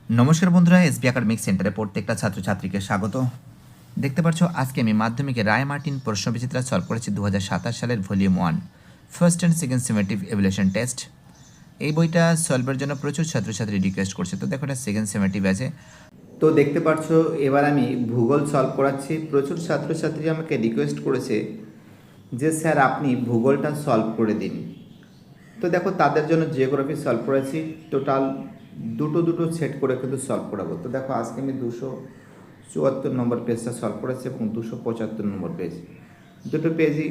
নমস্কার বন্ধুরা, SB academic সেন্টারে প্রত্যেকটা ছাত্রছাত্রীকে স্বাগত। দেখতে পাচ্ছ আজকে আমি মাধ্যমিকে রায় মার্টিন প্রশ্নবিচিত্রা সলভ করেছি 2027 সালের volume 1 first and second summative evaluation test. এই বইটা সলভের জন্য প্রচুর ছাত্রছাত্রী রিকোয়েস্ট করছে, তো দেখো এটা সেকেন্ড সেমেটিভ আছে। তো দেখতে পাচ্ছ এবার আমি ভূগোল সলভ করাচ্ছি। প্রচুর ছাত্রছাত্রী আমাকে রিকোয়েস্ট করেছে যে স্যার আপনি ভূগোলটা সলভ করে দিন। তো দেখো তাদের জন্য জিওগ্রাফি সলভ করেছি, টোটাল দুটো সেট করে কিন্তু সলভ করাবো। তো দেখো আজকে আমি 274 নম্বর পেজটা সলভ করেছি এবং 275 নম্বর পেজ, দুটো পেজই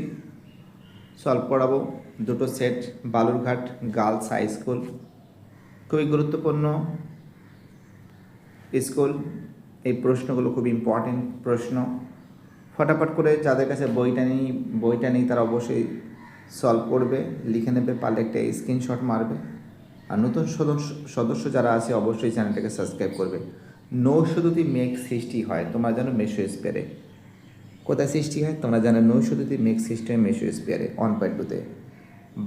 সলভ করাবো। দুটো set, Balurghat girls high school, খুবই গুরুত্বপূর্ণ স্কুল। এই প্রশ্নগুলো খুব ইম্পর্টেন্ট প্রশ্ন। ফটাফট করে যাদের কাছে বইটা নেই তারা অবশ্যই সলভ করবে, লিখে নেবে, পারলে একটা স্ক্রিনশট মারবে। আর নতুন সদস্য যারা আছে অবশ্যই চ্যানেলটাকে সাবস্ক্রাইব করবে। নৌশধুতি মেঘ সৃষ্টি হয়, তোমরা জানো মেসোস্ফিয়ারে। কোথায় সৃষ্টি হয় তোমরা জানো? নৌশধুতি মেঘ সৃষ্টি হয় মেসোস্ফিয়ারে। 1.2-তে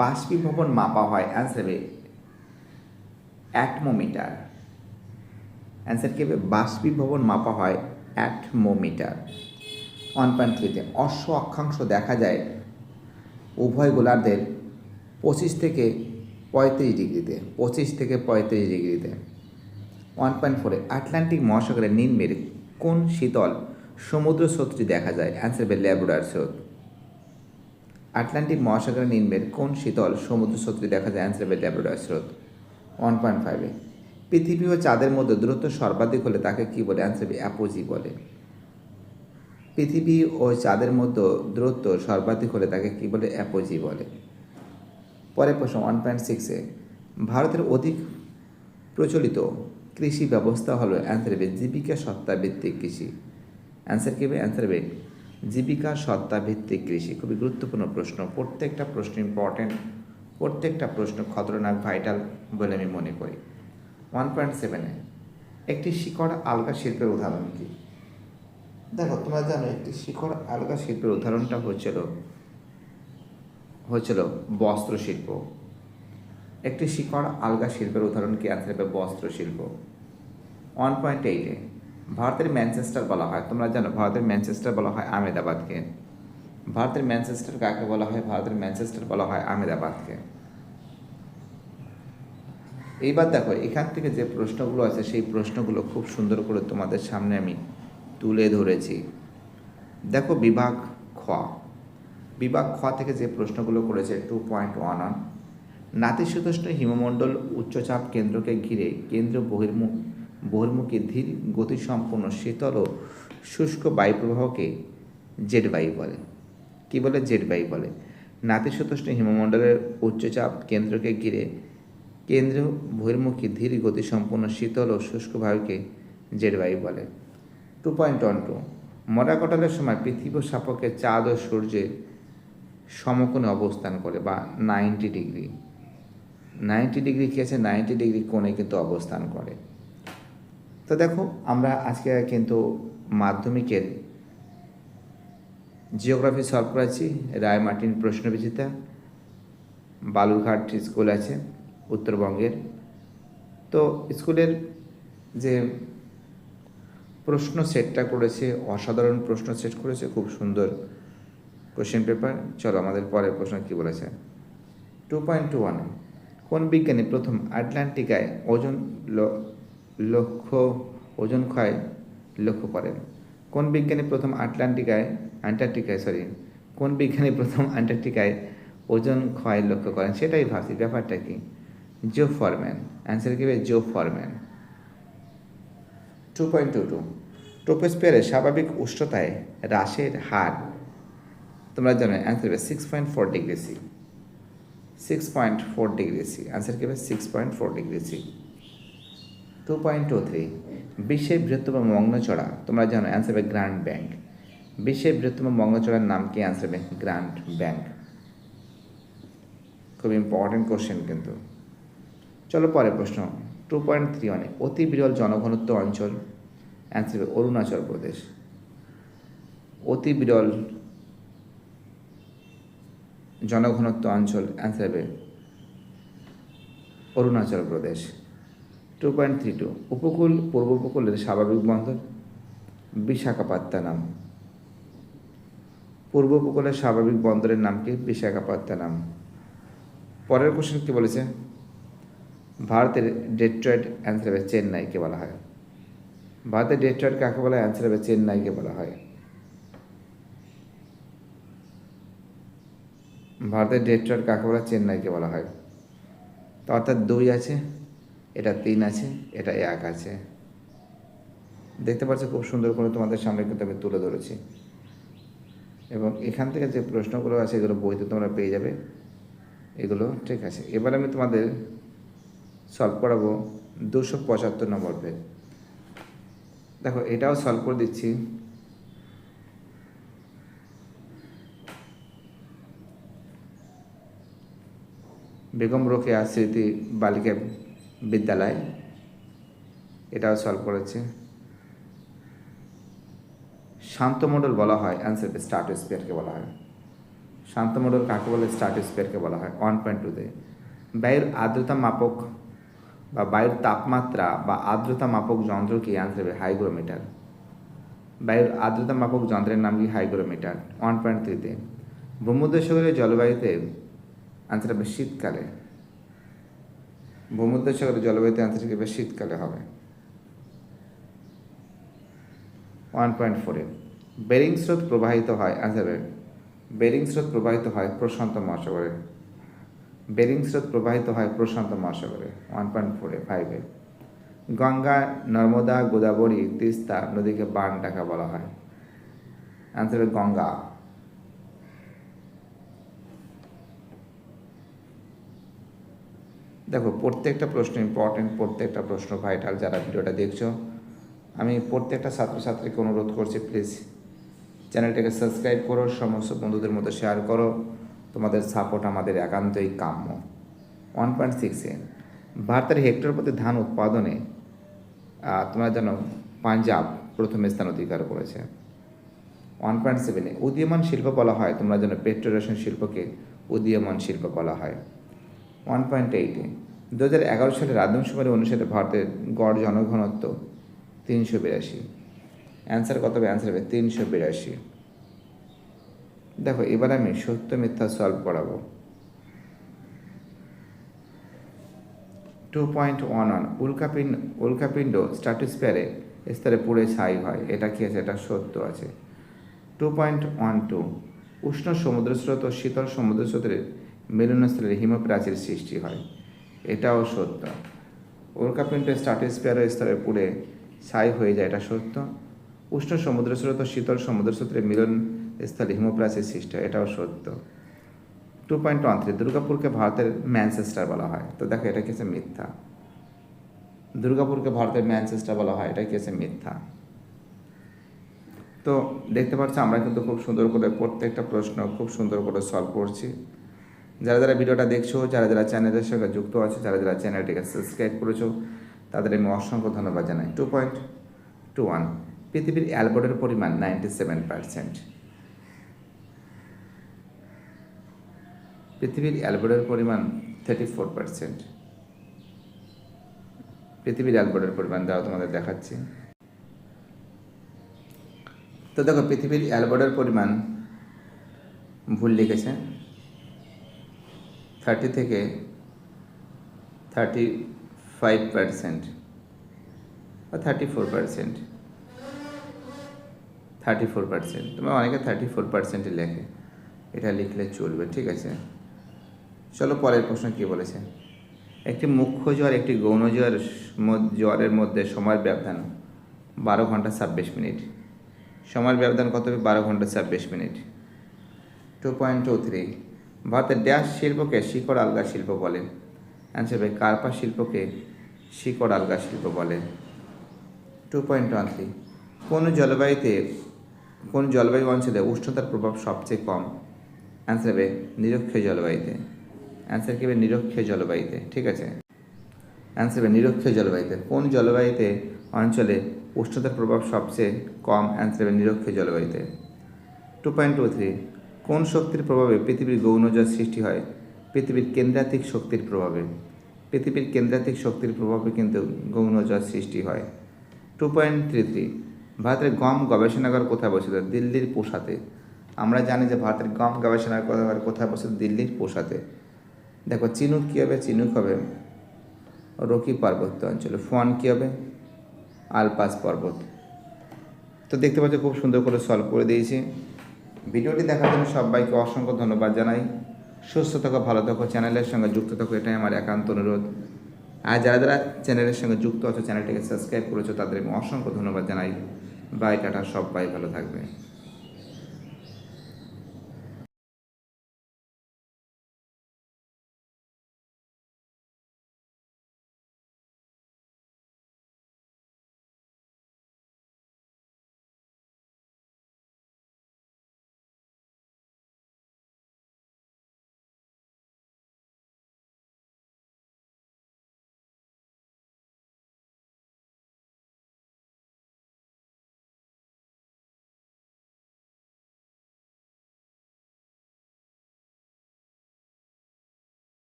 বাষ্পীভবন মাপা হয়, অ্যান্সার হবে অ্যাটমোমিটার। অ্যান্সার কি হবে? বাষ্পীভবন মাপা হয় অ্যাটমোমিটার। 1.3-তে অশ্ব অক্ষাংশ দেখা যায় উভয় গোলার্ধের 25 থেকে 35 ডিগ্রিতে। 25 থেকে 35 ডিগ্রিতে। 1.4-এ আটলান্টিক মহাসাগরের নিম্নের কোন শীতল সমুদ্র স্রোতটি দেখা যায়? অ্যান্সার হবে ল্যাব্রাডর স্রোত। আটলান্টিক মহাসাগরের নিম্নের কোন শীতল সমুদ্র স্রোতটি দেখা যায়? অ্যান্সার হবে ল্যাব্রাডর স্রোত। 1.5-এ পৃথিবী ও চাঁদের মধ্যে দূরত্ব সর্বাধিক হলে তাকে কী বলে? অ্যান্সার হবে অ্যাপোজি বলে। পৃথিবী ও চাঁদের মধ্যে দূরত্ব সর্বাধিক হলে তাকে কী বলে? অ্যাপোজি বলে। পরের প্রশ্ন 1.6-এ ভারতের অধিক প্রচলিত কৃষি ব্যবস্থা হলো? অ্যান্সার হবে জীবিকা সত্তা ভিত্তিক কৃষি। অ্যান্সার কী হবে? অ্যান্সার হবে জীবিকা সত্তা ভিত্তিক কৃষি। খুবই গুরুত্বপূর্ণ প্রশ্ন, প্রত্যেকটা প্রশ্ন ইম্পর্টেন্ট, প্রত্যেকটা প্রশ্ন খতরনাক, ভাইটাল বলে আমি মনে করি। 1.7-এ একটি শিকড় আলগা শিল্পের উদাহরণ কী? দেখো তোমরা জানো একটি শিকড় আলগা শিল্পের উদাহরণটা হচ্ছিল বস্ত্রশিল্প। একটি শিকড় আলগা শিল্পের উদাহরণ কি? অ্যান্সার হবে বস্ত্রশিল্প। 1.8-এ ভারতের ম্যানচেস্টার বলা হয়, তোমরা জানো ভারতের ম্যানচেস্টার বলা হয় আহমেদাবাদকে। ভারতের ম্যানচেস্টার কাকে বলা হয়? ভারতের ম্যানচেস্টার বলা হয় আহমেদাবাদকে। এইবার দেখো এখান থেকে যে প্রশ্নগুলো আছে সেই প্রশ্নগুলো খুব সুন্দর করে তোমাদের সামনে আমি তুলে ধরেছি। দেখো বিভাগ খ থেকে যে প্রশ্নগুলো করেছে 2.11 নাতিশীতোষ্ণ হিমমণ্ডল উচ্চচাপ কেন্দ্রকে ঘিরে কেন্দ্র বহির্মুখী ধীর গতিসম্পন্ন শীতল ও শুষ্ক বায়ুপ্রবাহকে জেট বায়ু বলে। কী বলে? জেট বায়ু বলে। নাতিশীতোষ্ণ হিমমণ্ডলের উচ্চচাপ কেন্দ্রকে ঘিরে কেন্দ্র বহির্মুখী ধীর গতিসম্পন্ন শীতল ও শুষ্ক বায়ুকে জেট বায়ু বলে। 2.12 মরা কাটালের সময় পৃথিবীর সাপেক্ষে চাঁদ ও সূর্যের সমকোণে অবস্থান করে, বা 90 ডিগ্রি। 90 ডিগ্রি কী আছে? 90 ডিগ্রি কোণে কিন্তু অবস্থান করে। তো দেখো আমরা আজকে কিন্তু মাধ্যমিকের জিওগ্রাফি সলভ করেছি। রায় মার্টিন প্রশ্নবিচিত্রা, বালুরঘাট স্কুল আছে উত্তরবঙ্গের। তো স্কুলের যে প্রশ্ন সেটটা করেছে, অসাধারণ প্রশ্ন সেট করেছে, খুব সুন্দর কোশ্চেন পেপার। চলো আমাদের পরের প্রশ্ন কী বলেছে। 2.21 কোন বিজ্ঞানী প্রথম আটলান্টিকায় ওজন ক্ষয় লক্ষ্য করেন? কোন বিজ্ঞানী প্রথম কোন বিজ্ঞানী প্রথম আন্টার্কটিকায় ওজন ক্ষয় লক্ষ্য করেন? সেটাই ভাবছি, ব্যাপারটা কি? জো ফরম্যান। অ্যান্সার কী হবে? জো ফরম্যান। 2.22 ট্রপোস্ফিয়ারের স্বাভাবিক উষ্ণতায় হ্রাসের হার তোমরা জানো? অ্যান্সার হবে 6.4 degree C. 6.4 degree C. Answer কী হবে? 6.4 ডিগ্রি সি। 2.23 বিশ্বের বৃহত্তম মগ্নচড়া তোমরা জানো? অ্যান্সার হবে গ্র্যান্ড ব্যাংক। বিশ্বের বৃহত্তম মগ্নচড়ার নাম কি? অ্যান্সার হবে গ্র্যান্ড ব্যাংক। খুব ইম্পর্টেন্ট কোশ্চেন কিন্তু। চলো পরের প্রশ্ন 2.31 অতি বিরল জনঘনত্ব অঞ্চল? অ্যান্সার হবে অরুণাচল প্রদেশ। অতি বিরল জনঘনত্ব অঞ্চল, অ্যান্সার হবে অরুণাচল প্রদেশ। 2.32 উপকূল পূর্ব উপকূলের স্বাভাবিক বন্দর বিশাখাপত্তনম। পূর্ব উপকূলের স্বাভাবিক বন্দরের নাম কি? বিশাখাপত্তনম। পরের কোশ্চেন কি বলেছে? ভারতের ডেট্রয়েট, অ্যান্সার হবে চেন্নাইকে বলা হয়। ভারতের ডেট্রয়েট কাকে বলা হয়? অ্যান্সার হবে চেন্নাইকে বলা হয়। ভারতের ডেট্রয়েট কাকে বলা? চেন্নাইকে বলা হয়। তো অর্থাৎ 2 আছে, এটা 3 আছে, এটা 1 আছে। দেখতে পাচ্ছ খুব সুন্দর করে তোমাদের সামনে কিন্তু আমি তুলে ধরেছি, এবং এখান থেকে যে প্রশ্নগুলো আছে এগুলো বইতে তোমরা পেয়ে যাবে এগুলো, ঠিক আছে। এবার আমি তোমাদের সলভ করাবো 275 নম্বর পেজ। দেখো এটাও সলভ করে দিচ্ছি। বেগম রোকেয়া স্মৃতি বালিকা বিদ্যালয়, এটাও সলভ করেছে। শান্তমণ্ডল বলা হয়, অ্যান্সার স্ট্র্যাটোস্ফিয়ারকে বলা হয়। শান্তমণ্ডল কাকে বলে? স্ট্র্যাটোস্ফিয়ারকে বলা হয়। 1.2তে বায়ুর আর্দ্রতা মাপক বা বায়ুর তাপমাত্রা বা আর্দ্রতা মাপক যন্ত্র কি? অ্যান্সার হবে হাইগ্রোমিটার। বায়ুর আর্দ্রতা মাপক যন্ত্রের নাম কি? হাইগ্রোমিটার। 1.3তে ভূমধ্যসাগরীয় জলবায়ুতে, অ্যান্সার হবে শীতকালে। ভূমধ্যসাগরীয় জলবায়ুতে অ্যান্সার কি হবে? শীতকালে হবে। 1.4 বেরিং স্রোত প্রবাহিত হয়, অ্যান্সার হবে বেরিং স্রোত প্রবাহিত হয় প্রশান্ত মহাসাগরে। বেরিং স্রোত প্রবাহিত হয় প্রশান্ত মহাসাগরে। 1.4 5 গঙ্গা, নর্মদা, গোদাবরী, তিস্তা নদীকে বান ডাকা বলা হয়, অ্যান্সার হবে গঙ্গা। দেখো প্রত্যেকটা প্রশ্ন ইম্পর্টেন্ট, প্রত্যেকটা প্রশ্ন ভাইটাল। যারা ভিডিওটা দেখছো, আমি প্রত্যেকটা ছাত্রছাত্রীকে অনুরোধ করছি, প্লিজ চ্যানেলটাকে সাবস্ক্রাইব করো, সমস্ত বন্ধুদের মধ্যে শেয়ার করো। তোমাদের সাপোর্ট আমাদের একান্তই কাম্য। 1.6 ভারতের হেক্টর প্রতি ধান উৎপাদনে তোমরা জানো পাঞ্জাব প্রথম স্থান অধিকার করেছে। 1.7 উদীয়মান শিল্প বলা হয়, তোমরা জানো পেট্রোরেশন শিল্পকে উদীয়মান শিল্প বলা হয়। 1.8 2011 সালের আদমশুমারি অনুসারে ভারতের গড় জনঘনত্ব 382। অ্যান্সার কত হবে? অ্যান্সার হবে 382। দেখো এবার আমি সত্য মিথ্যা সলভ করাবো। 2.11 উল্কাপিণ্ড স্ট্র্যাটোস্ফিয়ারে স্তরে পুড়ে ছাই হয়, এটা কি আছে? এটা সত্য আছে। 2.12 উষ্ণ সমুদ্রস্রোত ও শীতল সমুদ্রস্রোতের মিলনস্থলে হিমপ্রাচীর সৃষ্টি হয়, এটাও সত্য। উল্কাপিণ্ড স্ট্র্যাটোস্ফিয়ার স্তরে পুড়ে ছাই হয়ে যায়, এটা সত্য। উষ্ণ সমুদ্রস্রোত ও শীতল সমুদ্রস্রোতের মিলন স্থলে হিমপ্রাচীর সৃষ্টি হয়, এটাও সত্য। 2.13 দুর্গাপুরকে ভারতের ম্যানচেস্টার বলা হয়, তো দেখো এটা কি আছে? মিথ্যা। দুর্গাপুরকে ভারতের ম্যানচেস্টার বলা হয়, এটা কি আছে? মিথ্যা। তো দেখতে পাচ্ছ আমরা কিন্তু খুব সুন্দর করে প্রত্যেকটা প্রশ্ন খুব সুন্দর করে সলভ করছি। যারা যারা ভিডিওটা দেখছো, যারা যারা চ্যানেলের সঙ্গে যুক্ত আছে, যারা যারা চ্যানেলটিকে সাবস্ক্রাইব করেছো, তাদের আমি অসংখ্য ধন্যবাদ জানাই। 2.21 পৃথিবীর অ্যালবার্টের পরিমাণ 97%। পৃথিবীর অ্যালবার্টের পরিমাণ 34%। পৃথিবীর অ্যালবার্টের পরিমাণ দ্বারা তোমাদের দেখাচ্ছি। তো দেখো পৃথিবীর অ্যালবার্টের পরিমাণ ভুল লিখেছে, 30 থেকে 35% বা 34%। 34%, তোমরা অনেকে 34%ই লেখে, এটা লিখলে চলবে, ঠিক আছে। চলো পরের প্রশ্ন কী বলেছে। একটি মুখ্য জ্বর একটি গৌণ জ্বরের মধ্যে সময়ের ব্যবধান 12 ঘন্টা 26 মিনিট। সময়ের ব্যবধান কত হবে? 12 ঘন্টা 26 মিনিট। 2.23 ভারতের ড্যাশ শিল্পকে শিকড় আলগা শিল্প বলে, অ্যান্সার হবে কার্পা শিল্পকে শিকড় আলগা শিল্প বলে। 2.13 কোন জলবায়ু অঞ্চলে উষ্ণতার প্রভাব সবচেয়ে কম, অ্যান্সার হবে নিরক্ষীয় জলবায়ুতে। অ্যান্সার কী হবে? নিরক্ষীয় জলবায়ুতে, ঠিক আছে। অ্যান্সার হবে নিরক্ষীয় জলবায়ুতে। কোন জলবায়ুতে অঞ্চলে উষ্ণতার প্রভাব সবচেয়ে কম, অ্যান্সার হবে নিরক্ষীয় জলবায়ুতে। 2.23 কোন শক্তির প্রভাবে পৃথিবীর গৌণ জ্বর সৃষ্টি হয়, পৃথিবীর কেন্দ্রাতিক শক্তির প্রভাবে। পৃথিবীর কেন্দ্রাতিক শক্তির প্রভাবে কিন্তু গৌণ জ্বর সৃষ্টি হয়। 2.33 ভারতের গম গবেষণাগার কোথায় অবস্থিত? দিল্লির পোশাতে। আমরা জানি যে ভারতের গম গবেষণাগার কোথায় অবস্থিত? দিল্লির পোশাতে। দেখো চিনুক কী হবে? চিনুক হবে রকি পার্বত্য অঞ্চলে। ফন কী হবে? আলপাস পর্বত। তো দেখতে পাচ্ছ খুব সুন্দর করে সলভ করে দিয়েছি। ভিডিওটি দেখার জন্য সবাইকে অসংখ্য ধন্যবাদ জানাই। সুস্থ থাকো, ভালো থাকো, চ্যানেলের সঙ্গে যুক্ত থাকো, এটাই আমার একান্ত অনুরোধ। আর যারা যারা চ্যানেলের সঙ্গে যুক্ত আছো, চ্যানেলটিকে সাবস্ক্রাইব করেছো, তাদের আমি অসংখ্য ধন্যবাদ জানাই। বাই, টাটা, সবাই ভালো থাকবে।